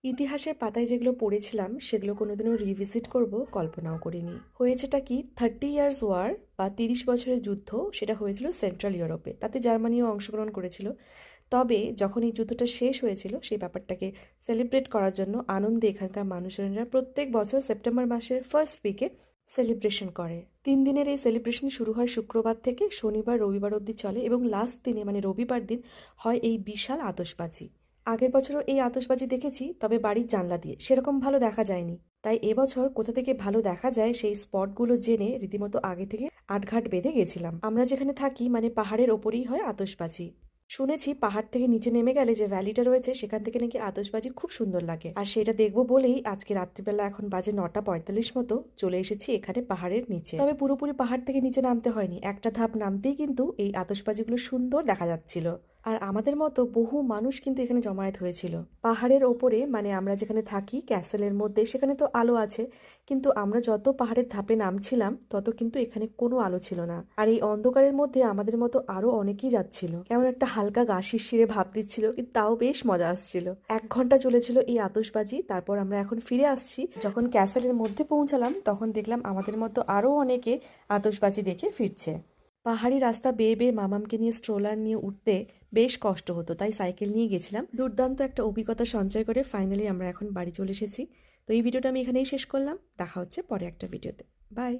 ইতিহাসের পাতায় যেগুলো পড়েছিলাম সেগুলো কোনোদিনও রিভিজিট করব কল্পনাও করিনি। হয়েছেটা কি, 30 ইয়ার্স ওয়ার বা 30 বছরের যুদ্ধ, সেটা হয়েছিল সেন্ট্রাল ইউরোপে। তাতে জার্মানিও অংশগ্রহণ করেছিল। তবে যখন এই যুদ্ধটা শেষ হয়েছিল সেই ব্যাপারটাকে সেলিব্রেট করার জন্য আনন্দে এখানকার মানুষজনেরা প্রত্যেক বছর সেপ্টেম্বর মাসের ফার্স্ট উইকে সেলিব্রেশন করে। 3 দিনের এই সেলিব্রেশন শুরু হয় শুক্রবার থেকে, শনিবার রবিবার অবধি চলে এবং লাস্ট দিনে মানে রবিবার দিন হয় এই বিশাল আতশবাজি। আগের বছরও এই আতশবাজি দেখেছি, তবে বাড়ির জানলা দিয়ে সেরকম ভালো দেখা যায়নি। তাই এবছর কোথা থেকে ভালো দেখা যায় সেই স্পটগুলো জেনে রীতিমতো আগে থেকে আটঘাট বেঁধে গেছিলাম। আমরা যেখানে থাকি মানে পাহাড়ের ওপরেই হয় আতশবাজি। শুনেছি পাহাড় থেকে নিচে নেমে গেলে যে ভ্যালিটা রয়েছে সেখান থেকে নাকি আতশবাজি খুব সুন্দর লাগে। আর সেটা দেখবো বলেই আজকে রাত্রিবেলা, এখন বাজে 9টা 45 মতো, চলে এসেছি এখানে পাহাড়ের নিচে। তবে পুরোপুরি পাহাড় থেকে নিচে নামতে হয়নি, একটা ধাপ নামতেই কিন্তু এই আতশবাজিগুলো সুন্দর দেখা যাচ্ছিল। আর আমাদের মতো বহু মানুষ কিন্তু এখানে জমায়েত হয়েছিল। পাহাড়ের ওপরে মানে আমরা যেখানে থাকি ক্যাসেলের মধ্যে, সেখানে তো আলো আছে, কিন্তু আমরা যত পাহাড়ের ধাপে নামছিলাম তত কিন্তু এখানে কোনো আলো ছিল না। আর এই অন্ধকারের মধ্যে আমাদের মতো আরো অনেকেই যাচ্ছিল। কেমন একটা হালকা গা শিরশিরে ভাব দিচ্ছিল, কিন্তু তাও বেশ মজা আসছিল। 1 ঘন্টা চলেছিল এই আতশবাজি। তারপর আমরা এখন ফিরে আসছি। যখন ক্যাসেলের মধ্যে পৌঁছালাম তখন দেখলাম আমাদের মতো আরো অনেকে আতশবাজি দেখে ফিরছে। পাহাড়ি রাস্তা বেয়ে বেয়ে মামামকে নিয়ে স্ট্রোলার নিয়ে উঠতে বেশ কষ্ট হতো, তাই সাইকেল নিয়ে গেছিলাম। দুর্দান্ত একটা অভিজ্ঞতা সঞ্চয় করে ফাইনালি আমরা এখন বাড়ি চলে এসেছি। তো এই ভিডিওটা আমি এখানেই শেষ করলাম। দেখা হচ্ছে পরে একটা ভিডিওতে। বাই।